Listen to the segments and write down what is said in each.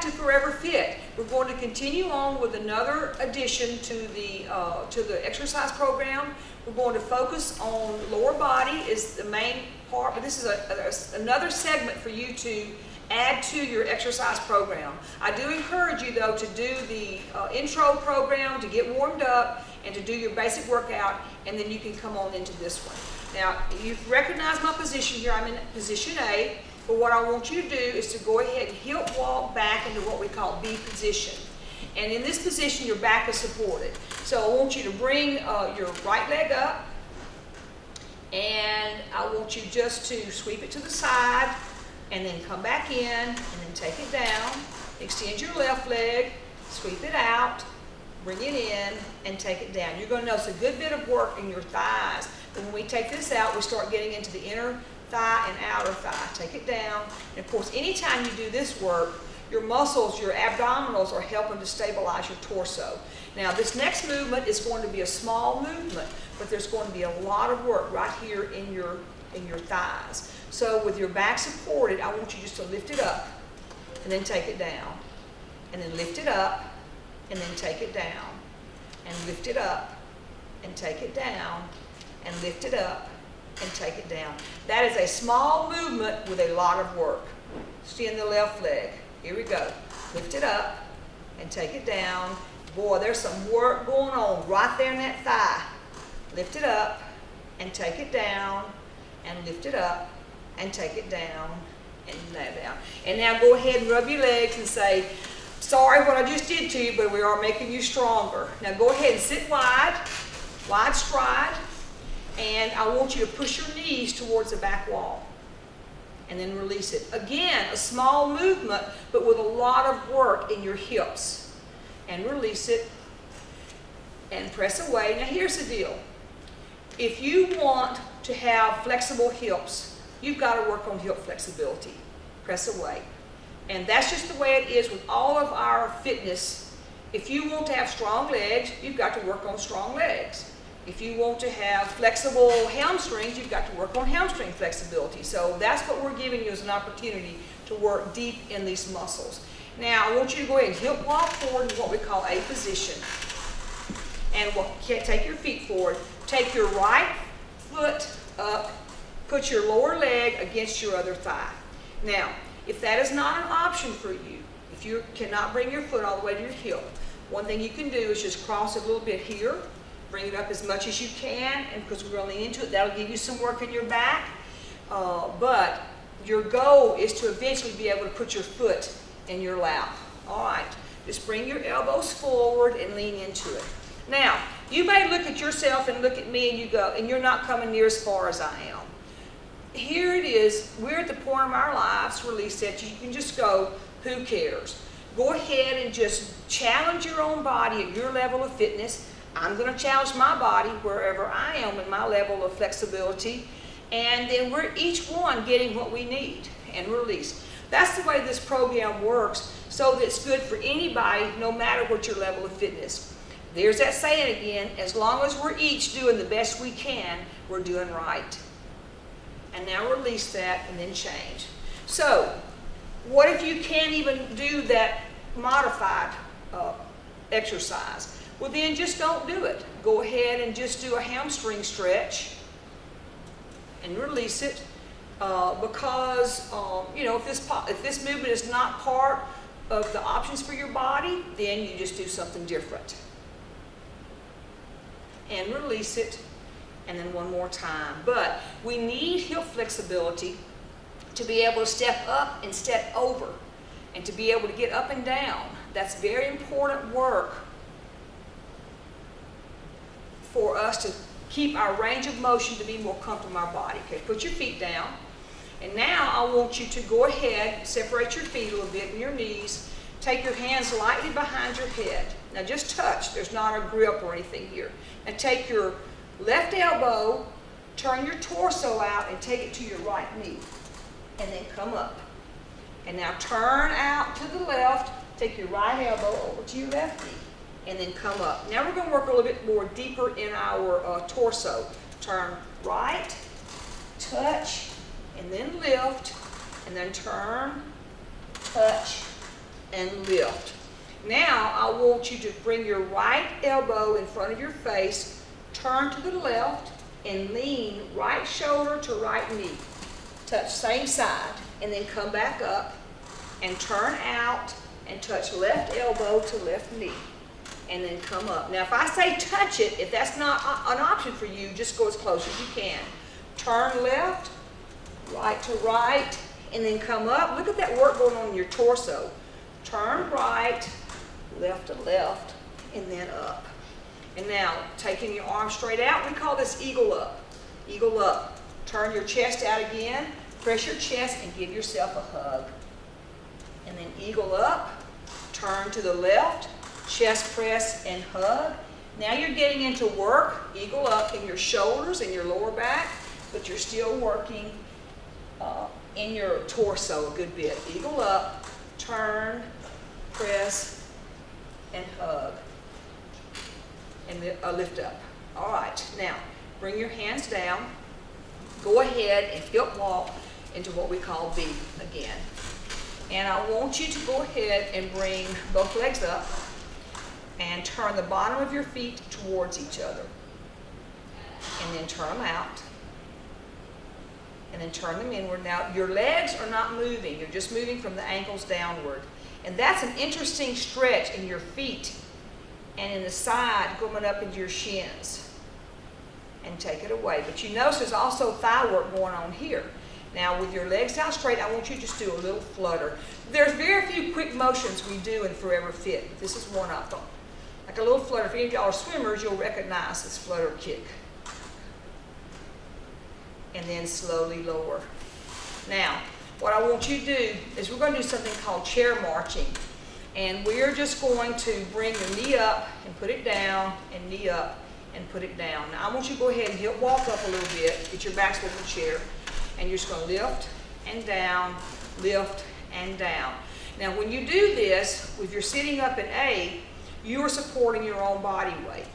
to Forever Fit. We're going to continue on with another addition to the exercise program. We're going to focus on lower body is the main part, but this is another segment for you to add to your exercise program. I do encourage you though to do the intro program to get warmed up and to do your basic workout, and then you can come on into this one. Now, you've recognized my position here. I'm in position A, but what I want you to do is to go ahead and hip walk back into what we call B position. And in this position, your back is supported. So I want you to bring your right leg up, and I want you just to sweep it to the side, and then come back in, and then take it down. Extend your left leg, sweep it out, bring it in, and take it down. You're going to notice a good bit of work in your thighs. But when we take this out, we start getting into the inner thigh and outer thigh. Take it down. And of course, anytime you do this work, your muscles, your abdominals are helping to stabilize your torso. Now, this next movement is going to be a small movement, but there's going to be a lot of work right here in your thighs. So with your back supported, I want you just to lift it up and then take it down. And then lift it up and then take it down. And lift it up and take it down. And lift it up and take it down. That is a small movement with a lot of work. Extend the left leg. Here we go. Lift it up and take it down. Boy, there's some work going on right there in that thigh. Lift it up and take it down, and lift it up and take it down, and lay down. And now go ahead and rub your legs and say, sorry what I just did to you, but we are making you stronger. Now go ahead and sit wide stride, and I want you to push your knees towards the back wall. And then release it. Again, a small movement, but with a lot of work in your hips. And release it, and press away. Now here's the deal. If you want to have flexible hips, you've got to work on hip flexibility. Press away. And that's just the way it is with all of our fitness. If you want to have strong legs, you've got to work on strong legs. If you want to have flexible hamstrings, you've got to work on hamstring flexibility. So that's what we're giving you as an opportunity to work deep in these muscles. Now, I want you to go ahead and hip walk forward in what we call A position. And we'll take your feet forward. Take your right foot up. Put your lower leg against your other thigh. Now, if that is not an option for you, if you cannot bring your foot all the way to your hip, one thing you can do is just cross it a little bit here. Bring it up as much as you can, and because we're going to lean into it, that'll give you some work in your back. But your goal is to eventually be able to put your foot in your lap. All right, just bring your elbows forward and lean into it. Now, you may look at yourself and look at me and you go, and you're not coming near as far as I am. Here it is, we're at the point of our lives where Lee said you can just go, who cares? Go ahead and just challenge your own body at your level of fitness. I'm going to challenge my body wherever I am in my level of flexibility, and then we're each one getting what we need and release. That's the way this program works, so that it's good for anybody, no matter what your level of fitness. There's that saying again, as long as we're each doing the best we can, we're doing right. And now release that and then change. So, what if you can't even do that modified exercise? Well, then just don't do it. Go ahead and just do a hamstring stretch and release it. Because you know, if this movement is not part of the options for your body, then you just do something different. And release it, and then one more time. But we need hip flexibility to be able to step up and step over, and to be able to get up and down. That's very important work for us to keep our range of motion to be more comfortable in our body. Okay, put your feet down. And now I want you to go ahead, separate your feet a little bit in your knees. Take your hands lightly behind your head. Now just touch. There's not a grip or anything here. Now take your left elbow, turn your torso out, and take it to your right knee. And then come up. And now turn out to the left. Take your right elbow over to your left knee. And then come up. Now we're going to work a little bit more deeper in our torso. Turn right, touch, and then lift, and then turn, touch, and lift. Now I want you to bring your right elbow in front of your face, turn to the left, and lean right shoulder to right knee. Touch same side, and then come back up and turn out and touch left elbow to left knee. And then come up. Now if I say touch it, if that's not an option for you, just go as close as you can. Turn left, right to right, and then come up. Look at that work going on in your torso. Turn right, left to left, and then up. And now, taking your arm straight out, we call this eagle up. Eagle up. Turn your chest out again, press your chest, and give yourself a hug. And then eagle up, turn to the left, chest press and hug. Now you're getting into work, eagle up in your shoulders and your lower back, but you're still working in your torso a good bit. Eagle up, turn, press, and hug. And lift up. All right, now bring your hands down. Go ahead and hip walk into what we call B again. And I want you to go ahead and bring both legs up and turn the bottom of your feet towards each other. And then turn them out. And then turn them inward. Now your legs are not moving, you're just moving from the ankles downward. And that's an interesting stretch in your feet and in the side going up into your shins. And take it away. But you notice there's also thigh work going on here. Now with your legs out straight, I want you to just do a little flutter. There's very few quick motions we do in Forever Fit, but this is one of them. Like a little flutter. If any of y'all are swimmers, you'll recognize this flutter kick. And then slowly lower. Now, what I want you to do is we're going to do something called chair marching. And we're just going to bring your knee up and put it down, and knee up and put it down. Now I want you to go ahead and hip walk up a little bit, get your back to the chair, and you're just going to lift and down, lift and down. Now when you do this, if you're sitting up in A, you are supporting your own body weight,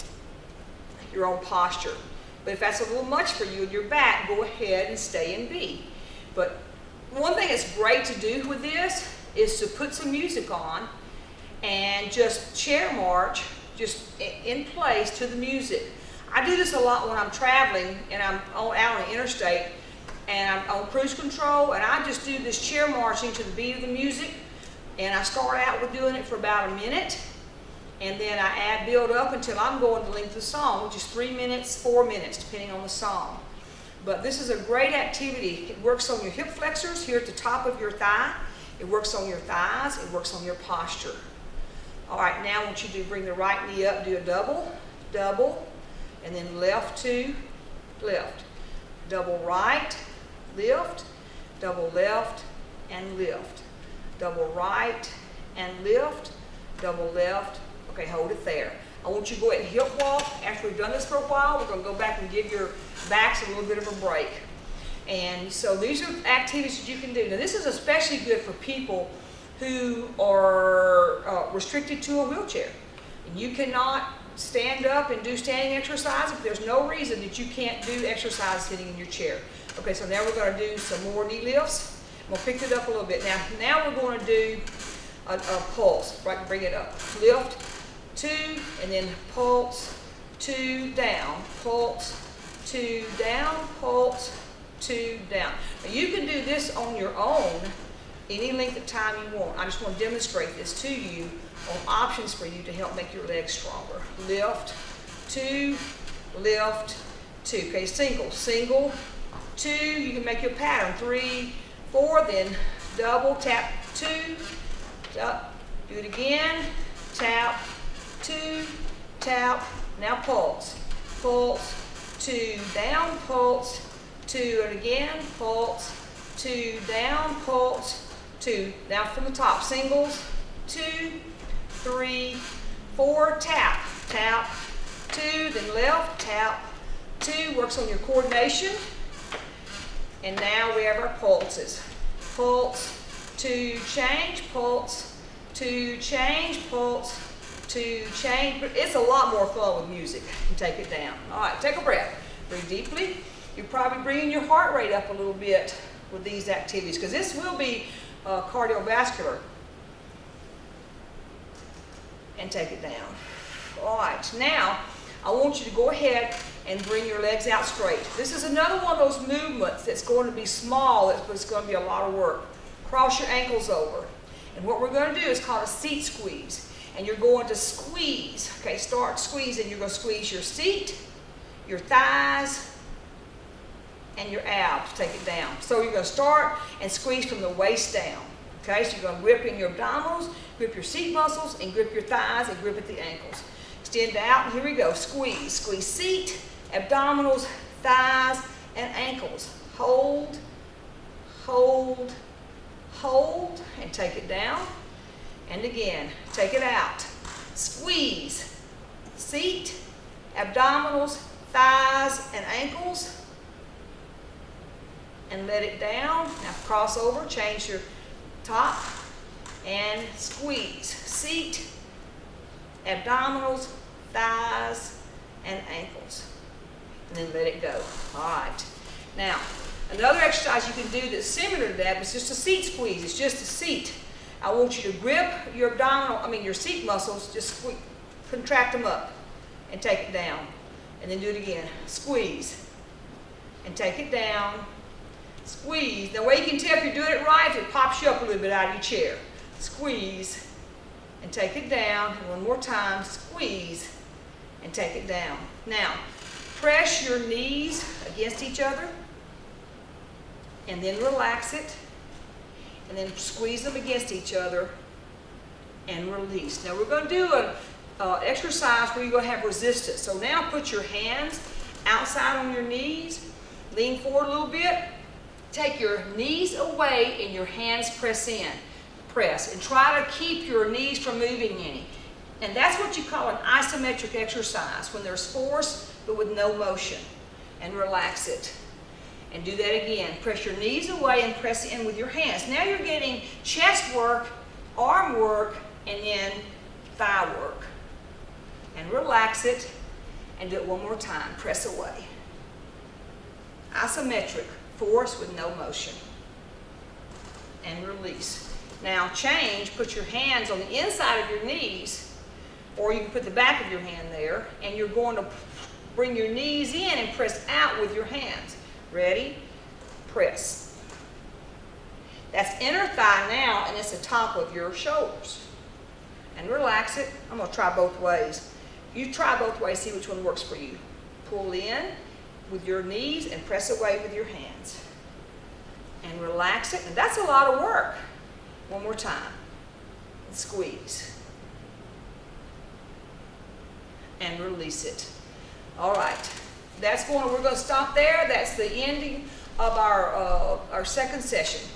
your own posture. But if that's a little much for you in your back, go ahead and stay in B. But one thing that's great to do with this is to put some music on and just chair march just in place to the music. I do this a lot when I'm traveling and I'm out on the interstate and I'm on cruise control, and I just do this chair marching to the beat of the music, and I start out with doing it for about a minute, and then I build up until I'm going the length of the song, which is 3 minutes, 4 minutes, depending on the song. But this is a great activity. It works on your hip flexors here at the top of your thigh. It works on your thighs. It works on your posture. All right, now I want you to bring the right knee up, do a double, double, and then left to left. Double right, lift, double left, and lift. Double right, and lift, double left. Okay, hold it there. I want you to go ahead and hip walk. After we've done this for a while, we're going to go back and give your backs a little bit of a break. And so these are activities that you can do. Now this is especially good for people who are restricted to a wheelchair. And you cannot stand up and do standing exercise if there's no reason that you can't do exercise sitting in your chair. Okay, so now we're going to do some more knee lifts. We'll pick it up a little bit. Now we're going to do a pulse. Right, bring it up. Lift, 2, and then pulse, 2, down, pulse, 2, down, pulse, 2, down. Now you can do this on your own any length of time you want. I just want to demonstrate this to you on options for you to help make your legs stronger. Lift, 2, lift, 2. Okay, single, single, 2. You can make your pattern. 3, 4, then double, tap, 2, up, do it again, tap, 2, tap, now pulse, pulse, 2, down, pulse, 2, and again, pulse, 2, down, pulse, 2. Now from the top, singles, 2, 3, 4, tap, tap, 2, then left, tap, 2, works on your coordination. And now we have our pulses. Pulse, 2, change, pulse, 2, change, pulse, 2, change. But it's a lot more fun with music. You take it down. All right, take a breath. Breathe deeply. You're probably bringing your heart rate up a little bit with these activities, because this will be cardiovascular. and take it down. All right, now I want you to go ahead and bring your legs out straight. This is another one of those movements that's going to be small, but it's going to be a lot of work. Cross your ankles over. And what we're going to do is called a seat squeeze. And you're going to squeeze. Okay, start squeezing. You're going to squeeze your seat, your thighs, and your abs. Take it down. So you're going to start and squeeze from the waist down. Okay, so you're going to grip in your abdominals, grip your seat muscles, and grip your thighs, and grip at the ankles. Extend out, and here we go. Squeeze. Squeeze seat, abdominals, thighs, and ankles. Hold, hold, hold, and take it down. And again, take it out. Squeeze. Seat, abdominals, thighs, and ankles. And let it down. Now cross over, change your top, and squeeze. Seat, abdominals, thighs, and ankles. And then let it go. All right. Now, another exercise you can do that's similar to that is just a seat squeeze. It's just a seat. I want you to grip your your seat muscles, just contract them up and take it down. And then do it again. Squeeze. And take it down. Squeeze. The way you can tell if you're doing it right, if it pops you up a little bit out of your chair. Squeeze. And take it down. And one more time. Squeeze. And take it down. Now, press your knees against each other. And then relax it. And then squeeze them against each other and release. Now we're going to do an exercise where you're going to have resistance. So now put your hands outside on your knees. Lean forward a little bit. Take your knees away and your hands press in. Press. And try to keep your knees from moving any. And that's what you call an isometric exercise, when there's force but with no motion. And relax it. And do that again. Press your knees away and press in with your hands. Now you're getting chest work, arm work, and then thigh work. And relax it, and do it one more time. Press away. Isometric, force with no motion. And release. Now change, put your hands on the inside of your knees, or you can put the back of your hand there, and you're going to bring your knees in and press out with your hands. Ready? Press. That's inner thigh now, and it's the top of your shoulders. And relax it. I'm going to try both ways. You try both ways, see which one works for you. Pull in with your knees and press away with your hands. And relax it. And that's a lot of work. One more time. And squeeze. And release it. All right. We're going to stop there. That's the ending of our second session.